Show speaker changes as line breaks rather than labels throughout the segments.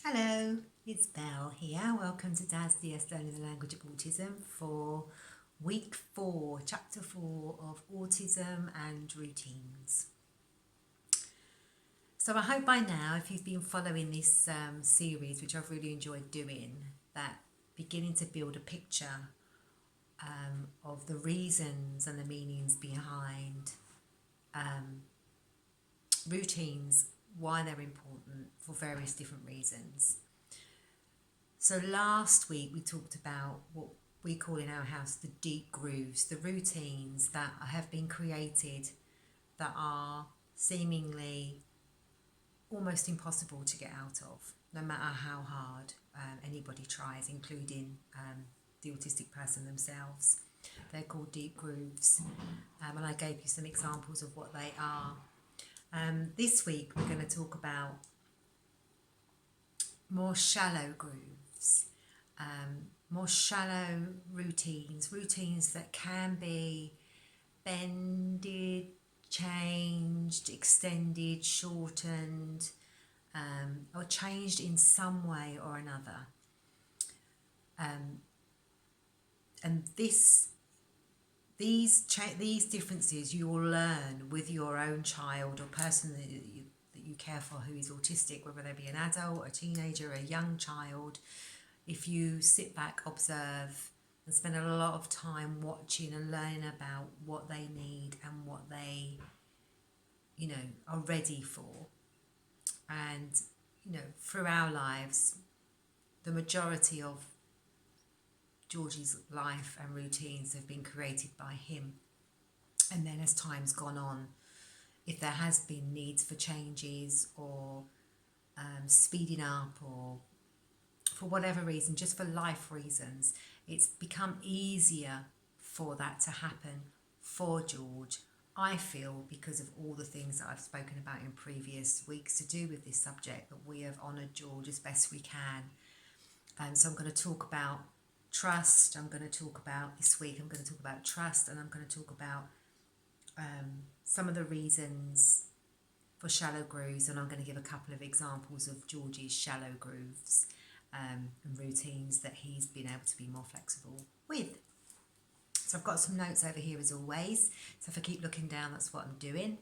Hello, it's Belle here. Welcome to Dad's DS Learning the Language of Autism for week 4, chapter 4 of Autism and Routines. So I hope by now, if you've been following this series, which I've really enjoyed doing, that beginning to build a picture of the reasons and the meanings behind routines, why they're important for various different reasons. So last week we talked about what we call in our house the deep grooves, the routines that have been created that are seemingly almost impossible to get out of, no matter how hard anybody tries, including the autistic person themselves. They're called deep grooves, and I gave you some examples of what they are. This week we're going to talk about more shallow grooves, more shallow routines that can be bended, changed, extended, shortened, or changed in some way or another. And these differences you will learn with your own child or person that you care for who is autistic, whether they be an adult, a teenager, a young child. If you sit back, observe, and spend a lot of time watching and learning about what they need and what they, are ready for. And, through our lives, the majority of Georgie's life and routines have been created by him. And then as time's gone on, if there has been needs for changes or speeding up or for whatever reason, just for life reasons, it's become easier for that to happen for George, I feel, because of all the things that I've spoken about in previous weeks to do with this subject, that we have honoured George as best we can. And so I'm going to talk about trust. This week I'm going to talk about trust, and I'm going to talk about some of the reasons for shallow grooves, and I'm going to give a couple of examples of Georgie's shallow grooves and routines that he's been able to be more flexible with. So I've got some notes over here as always, so if I keep looking down, that's what I'm doing.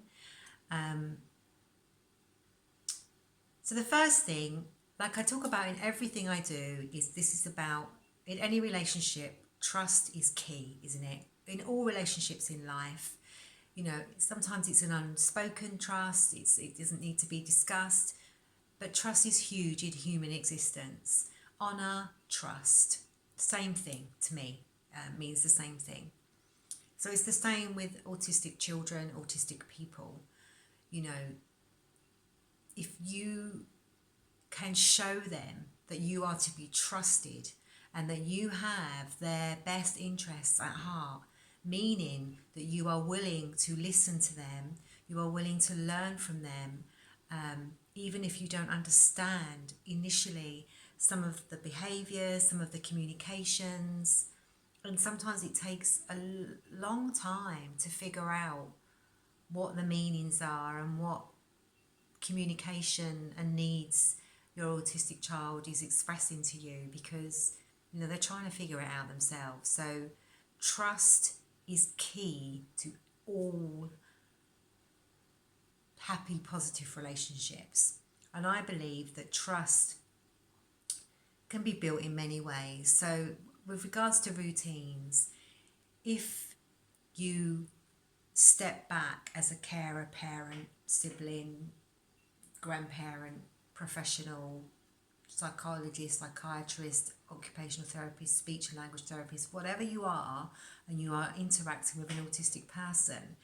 So the first thing, like I talk about in everything I do, is about, in any relationship, trust is key, isn't it? In all relationships in life, sometimes it's an unspoken trust, it doesn't need to be discussed, but trust is huge in human existence. Honour, trust, same thing to me, means the same thing. So it's the same with autistic children, autistic people. If you can show them that you are to be trusted and that you have their best interests at heart, meaning that you are willing to listen to them, you are willing to learn from them, even if you don't understand initially some of the behaviours, some of the communications, and sometimes it takes a long time to figure out what the meanings are and what communication and needs your autistic child is expressing to you, because they're trying to figure it out themselves. So trust is key to all happy, positive relationships. And I believe that trust can be built in many ways. So with regards to routines, if you step back as a carer, parent, sibling, grandparent, professional, psychologist, psychiatrist, occupational therapist, speech and language therapist, whatever you are, and you are interacting with an autistic person,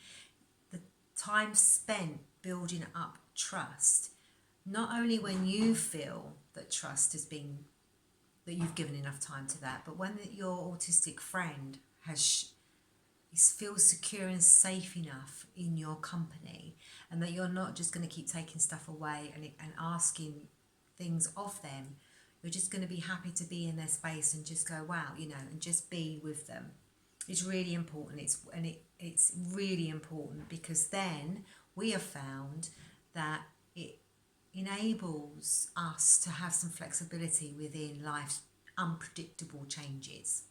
the time spent building up trust, not only when you feel that trust has been, that you've given enough time to that, but when your autistic friend feels secure and safe enough in your company, and that you're not just going to keep taking stuff away and asking things of them. You're just going to be happy to be in their space and just go, wow, and just be with them. It's really important. It's really important, because then we have found that enables us to have some flexibility within life's unpredictable changes.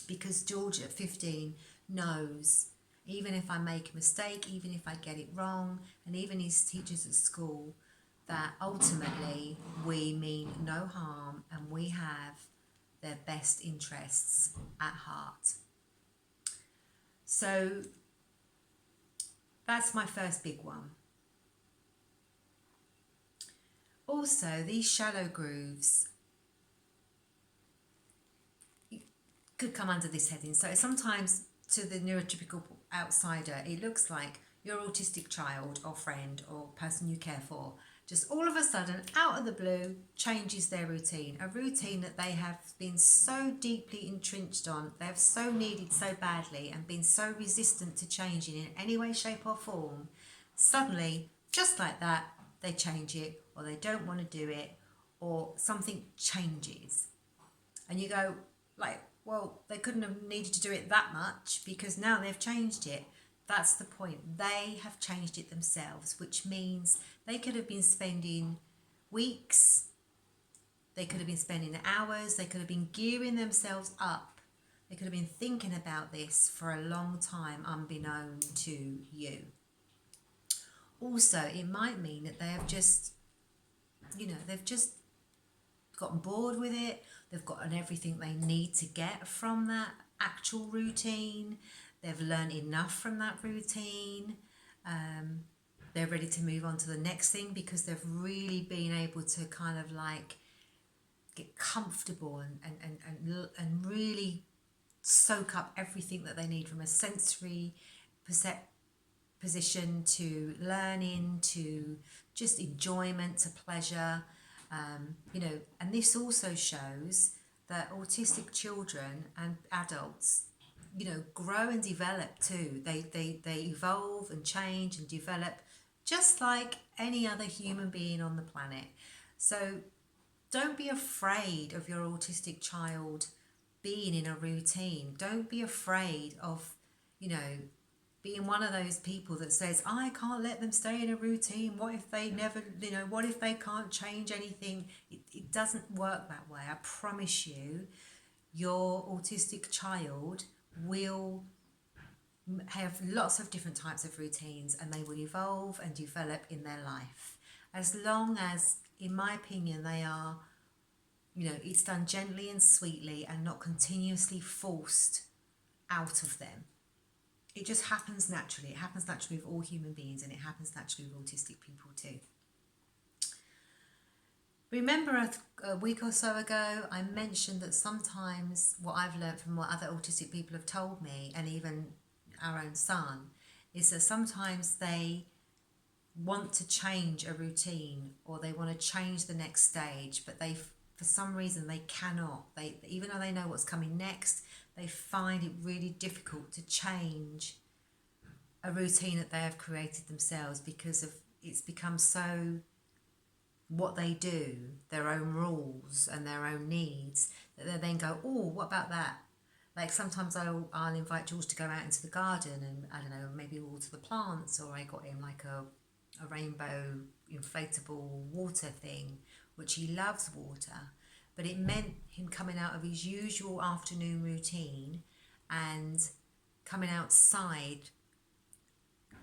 Because George at 15 knows, even if I make a mistake, even if I get it wrong, and even his teachers at school, that ultimately we mean no harm and we have their best interests at heart. So that's my first big one. Also, these shallow grooves could come under this heading. So sometimes to the neurotypical outsider, it looks like your autistic child or friend or person you care for just all of a sudden, out of the blue, changes their routine. A routine that they have been so deeply entrenched on, they have so needed so badly and been so resistant to changing in any way, shape or form. Suddenly, just like that, they change it, or they don't want to do it, or something changes. And you go, like, well, they couldn't have needed to do it that much because now they've changed it. That's the point. They have changed it themselves, which means they could have been spending weeks, they could have been spending hours, they could have been gearing themselves up. They could have been thinking about this for a long time, unbeknown to you. Also, it might mean that they have just, they've just gotten bored with it. They've gotten everything they need to get from that actual routine. They've learned enough from that routine. They're ready to move on to the next thing because they've really been able to kind of like get comfortable and really soak up everything that they need from a sensory position to learning to just enjoyment to pleasure. And this also shows that autistic children and adults grow and develop too. They evolve and change and develop just like any other human being on the planet. So don't be afraid of your autistic child being in a routine. Don't be afraid of, being one of those people that says, I can't let them stay in a routine. What if they never, what if they can't change anything? It doesn't work that way. I promise you, your autistic child will have lots of different types of routines and they will evolve and develop in their life. As long as, in my opinion, they are, it's done gently and sweetly and not continuously forced out of them. It just happens naturally. It happens naturally with all human beings and it happens naturally with autistic people too. Remember a week or so ago, I mentioned that sometimes what I've learned from what other autistic people have told me, and even our own son, is that sometimes they want to change a routine or they want to change the next stage, but for some reason they cannot. Even though they know what's coming next, they find it really difficult to change a routine that they have created themselves because it's become so what they do, their own rules and their own needs, that they then go, oh, what about that? Like sometimes I'll invite George to go out into the garden and, I don't know, maybe water the plants, or I got him like a rainbow inflatable water thing, which he loves water. But it meant him coming out of his usual afternoon routine and coming outside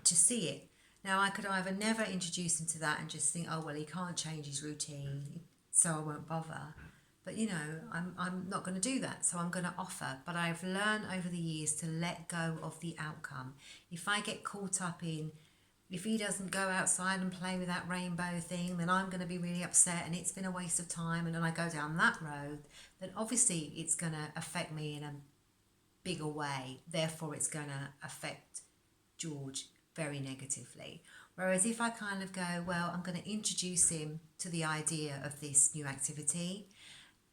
to see it. Now, I could either never introduce him to that and just think, oh, well, he can't change his routine, so I won't bother. But, I'm not going to do that, so I'm going to offer. But I've learned over the years to let go of the outcome. If I get caught up in, if he doesn't go outside and play with that rainbow thing, then I'm going to be really upset and it's been a waste of time. And then I go down that road, then obviously it's going to affect me in a bigger way. Therefore, it's going to affect George very negatively. Whereas if I kind of go, well, I'm going to introduce him to the idea of this new activity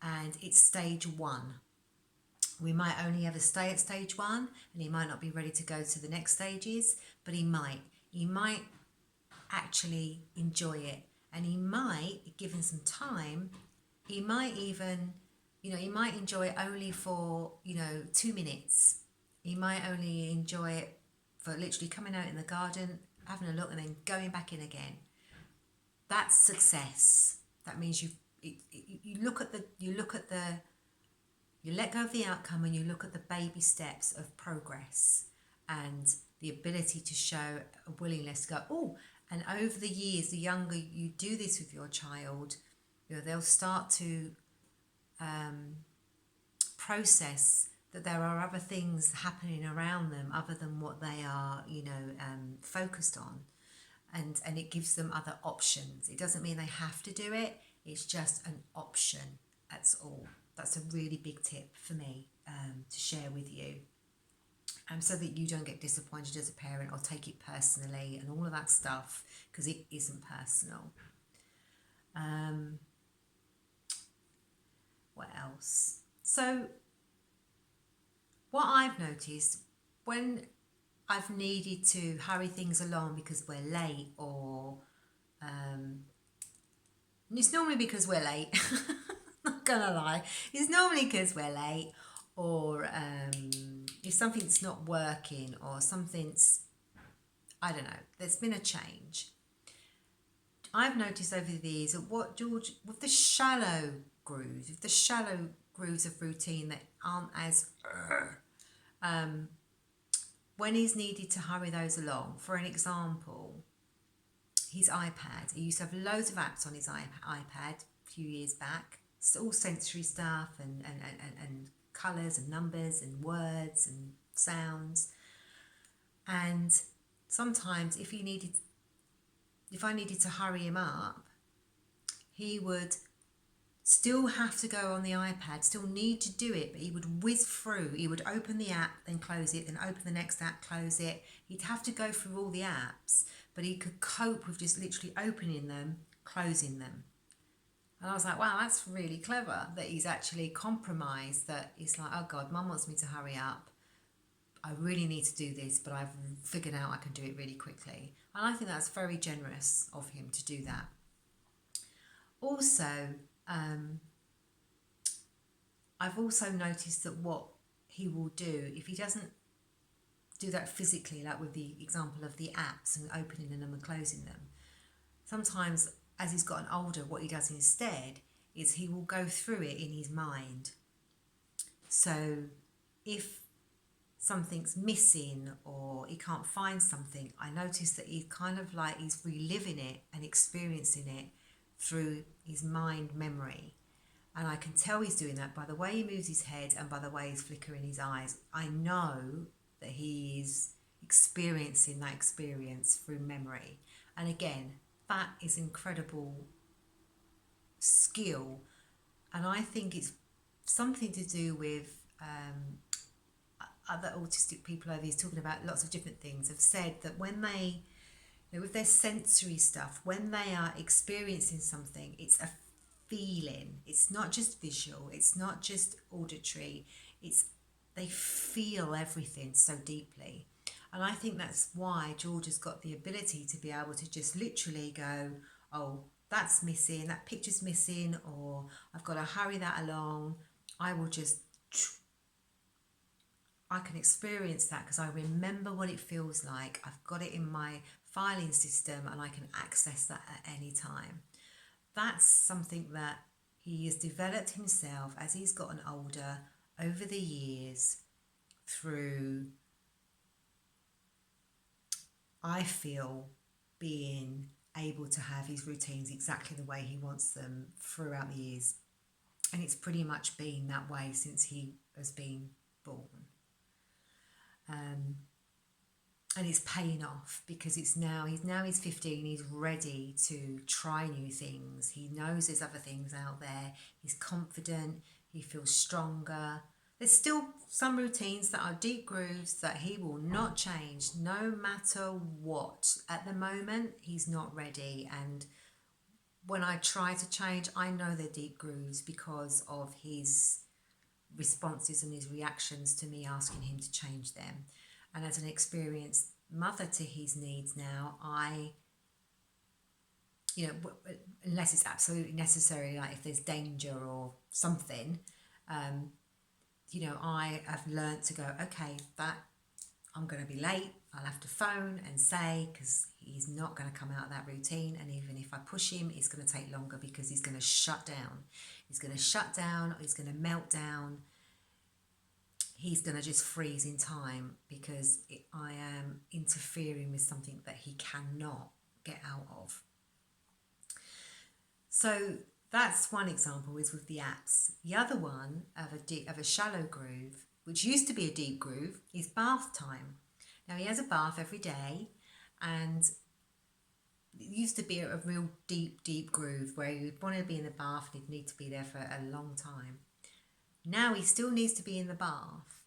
and it's stage one. We might only ever stay at stage one and he might not be ready to go to the next stages, but he might. He might actually enjoy it, and he might, given some time, he might even, he might enjoy it only for, 2 minutes. He might only enjoy it for literally coming out in the garden, having a look, and then going back in again. that's success. That means you look at the you let go of the outcome and you look at the baby steps of progress and the ability to show a willingness to go, oh, and over the years, the younger you do this with your child, they'll start to process that there are other things happening around them other than what they are, focused on. And it gives them other options. It doesn't mean they have to do it. It's just an option. That's all. That's a really big tip for me to share with you. So that you don't get disappointed as a parent or take it personally and all of that stuff, because it isn't personal. What else? So what I've noticed when I've needed to hurry things along because we're late, or it's normally because we're late, not gonna lie, it's normally because we're late, or if something's not working, or something's, I don't know, there's been a change. I've noticed over the years that what George, with the shallow grooves of routine that aren't as when he's needed to hurry those along. For an example, his iPad. He used to have loads of apps on his iPad a few years back. It's all sensory stuff and colours and numbers and words and sounds. And sometimes if I needed to hurry him up, he would still have to go on the iPad, still need to do it, but he would whiz through. He would open the app, then close it, then open the next app, close it. He'd have to go through all the apps, but he could cope with just literally opening them, closing them. And I was like, wow, that's really clever that he's actually compromised, that he's like, oh God, Mum wants me to hurry up. I really need to do this, but I've figured out I can do it really quickly. And I think that's very generous of him to do that. Also, I've also noticed that what he will do, if he doesn't do that physically, like with the example of the apps and opening them and closing them, sometimes as he's gotten older, what he does instead is he will go through it in his mind. So if something's missing or he can't find something, I notice that he's kind of like he's reliving it and experiencing it through his mind memory. And I can tell he's doing that by the way he moves his head and by the way he's flickering his eyes. I know that he is experiencing that experience through memory. And again, that is incredible skill. And I think it's something to do with other autistic people over here talking about lots of different things have said that when they, with their sensory stuff, when they are experiencing something, it's a feeling. It's not just visual, it's not just auditory, they feel everything so deeply. And I think that's why George has got the ability to be able to just literally go, oh, that's missing, that picture's missing, or I've got to hurry that along. I can experience that because I remember what it feels like. I've got it in my filing system and I can access that at any time. That's something that he has developed himself as he's gotten older over the years through, I feel, being able to have his routines exactly the way he wants them throughout the years. And it's pretty much been that way since he has been born. And it's paying off because he's 15, he's ready to try new things. He knows there's other things out there. He's confident, he feels stronger. There's still some routines that are deep grooves that he will not change no matter what. At the moment, he's not ready. And when I try to change, I know they're deep grooves because of his responses and his reactions to me asking him to change them. And as an experienced mother to his needs now, unless it's absolutely necessary, like if there's danger or something, I have learned to go, okay, that I'm going to be late, I'll have to phone and say, because he's not going to come out of that routine, and even if I push him, it's going to take longer because he's going to shut down. He's going to shut down, he's going to melt down, he's going to just freeze in time because I am interfering with something that he cannot get out of. So that's one example, is with the apps. The other one of a shallow groove, which used to be a deep groove, is bath time. Now he has a bath every day, and it used to be a real deep groove where you'd want to be in the bath and he'd need to be there for a long time. Now he still needs to be in the bath,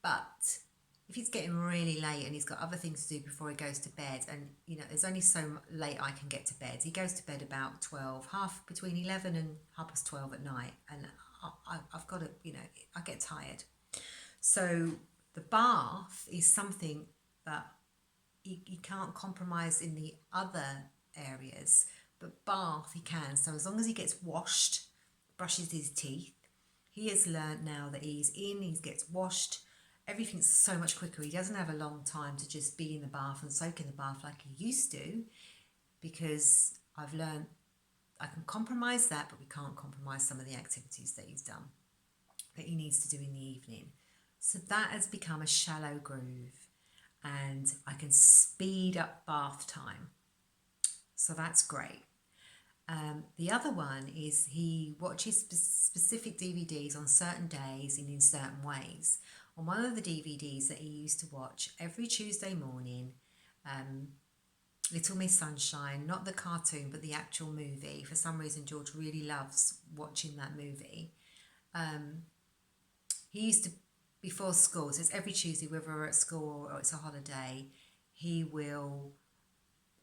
but if it's getting really late and he's got other things to do before he goes to bed, and there's only so late I can get to bed. He goes to bed about 12, between 11 and 12:30 at night, and I've got to, I get tired. So the bath is something that he can't compromise in the other areas, but bath he can. So as long as he gets washed, brushes his teeth, he has learned now that he gets washed, everything's so much quicker. He doesn't have a long time to just be in the bath and soak in the bath like he used to, because I've learned I can compromise that, but we can't compromise some of the activities that he's done, that he needs to do in the evening. So that has become a shallow groove, and I can speed up bath time. So that's great. The other one is he watches specific DVDs on certain days and in certain ways. On one of the DVDs that he used to watch every Tuesday morning, Little Miss Sunshine, not the cartoon, but the actual movie. For some reason, George really loves watching that movie. He used to, before school, so it's every Tuesday, whether we're at school or it's a holiday, he will,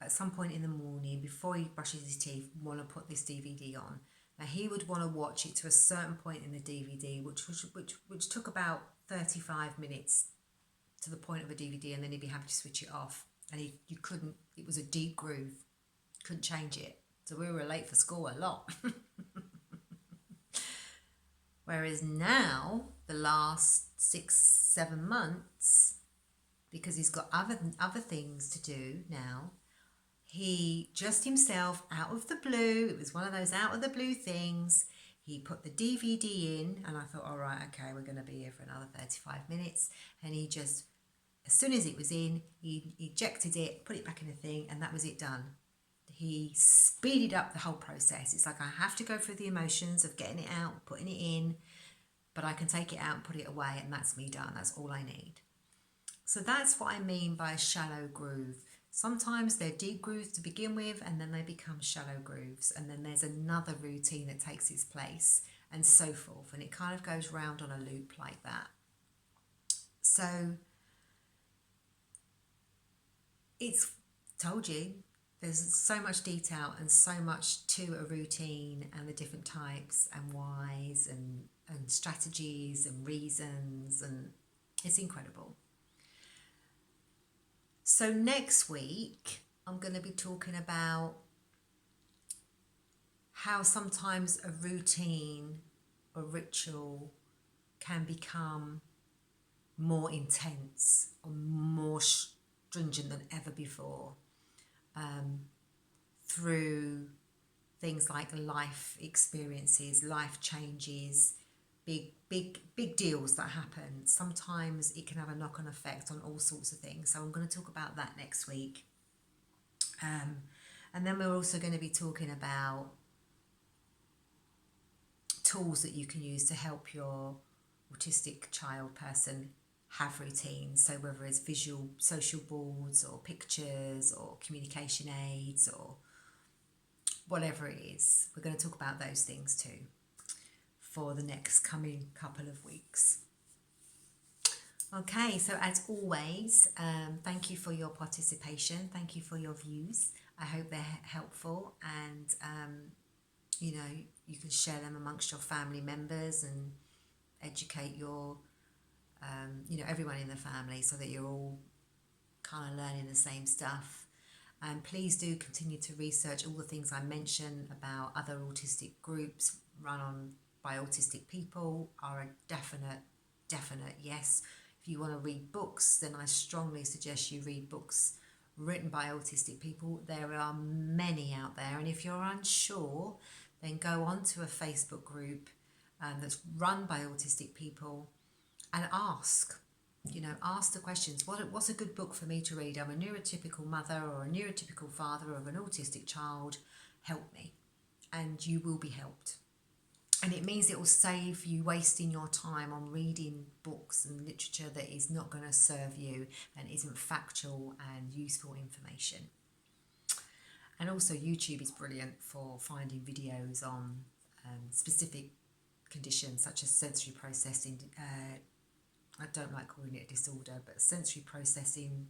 at some point in the morning, before he brushes his teeth, want to put this DVD on. Now, he would want to watch it to a certain point in the DVD, which took about 35 minutes to the point of a DVD, and then he'd be happy to switch it off. And you couldn't, it was a deep groove, couldn't change it. So we were late for school a lot. Whereas now, the last 6-7 months, because he's got other things to do now, he just himself, out of the blue, it was one of those out of the blue things, he put the DVD in, and I thought, all right, okay, we're going to be here for another 35 minutes. And he just, as soon as it was in, he ejected it, put it back in the thing, and that was it done. He speeded up the whole process. It's like I have to go through the emotions of getting it out, putting it in, but I can take it out and put it away, and that's me done. That's all I need. So that's what I mean by a shallow groove. Sometimes they're deep grooves to begin with, and then they become shallow grooves, and then there's another routine that takes its place, and so forth. And it kind of goes round on a loop like that. So it's told you, there's so much detail and so much to a routine, and the different types and whys and strategies and reasons, and it's incredible. So next week, I'm going to be talking about how sometimes a routine or ritual can become more intense or more stringent than ever before, through things like life experiences, life changes, big deals that happen. Sometimes it can have a knock-on effect on all sorts of things. So I'm going to talk about that next week. And then we're also going to be talking about tools that you can use to help your autistic child person have routines. So whether it's visual social boards or pictures or communication aids or whatever it is, we're going to talk about those things too for the next coming couple of weeks. Okay, so as always, thank you for your participation. Thank you for your views. I hope they're helpful, and you can share them amongst your family members and educate your everyone in the family, so that you're all kind of learning the same stuff. And please do continue to research all the things I mentioned about other autistic groups run on by autistic people are a definite yes. If you want to read books, then I strongly suggest you read books written by autistic people. There are many out there, and if you're unsure, then go onto a Facebook group that's run by autistic people and ask. Ask the questions. What's a good book for me to read? I'm a neurotypical mother or a neurotypical father of an autistic child. Help me. And you will be helped. And it means it will save you wasting your time on reading books and literature that is not going to serve you and isn't factual and useful information. And also YouTube is brilliant for finding videos on specific conditions such as sensory processing. I don't like calling it a disorder, but sensory processing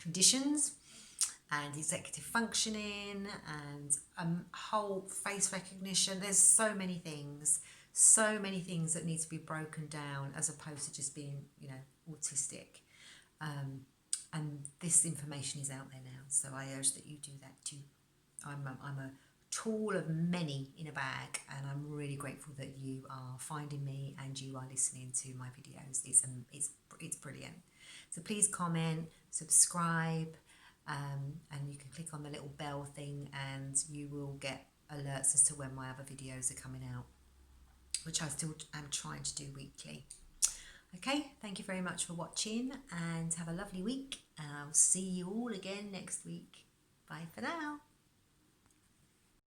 conditions and executive functioning and whole face recognition. There's so many things that need to be broken down as opposed to just being, autistic. And this information is out there now, so I urge that you do that too. I'm a tool of many in a bag, and I'm really grateful that you are finding me and you are listening to my videos. It's brilliant. So please comment, subscribe, and you can click on the little bell thing and you will get alerts as to when my other videos are coming out, which I still am trying to do weekly. Okay, thank you very much for watching and have a lovely week, and I'll see you all again next week. Bye for now.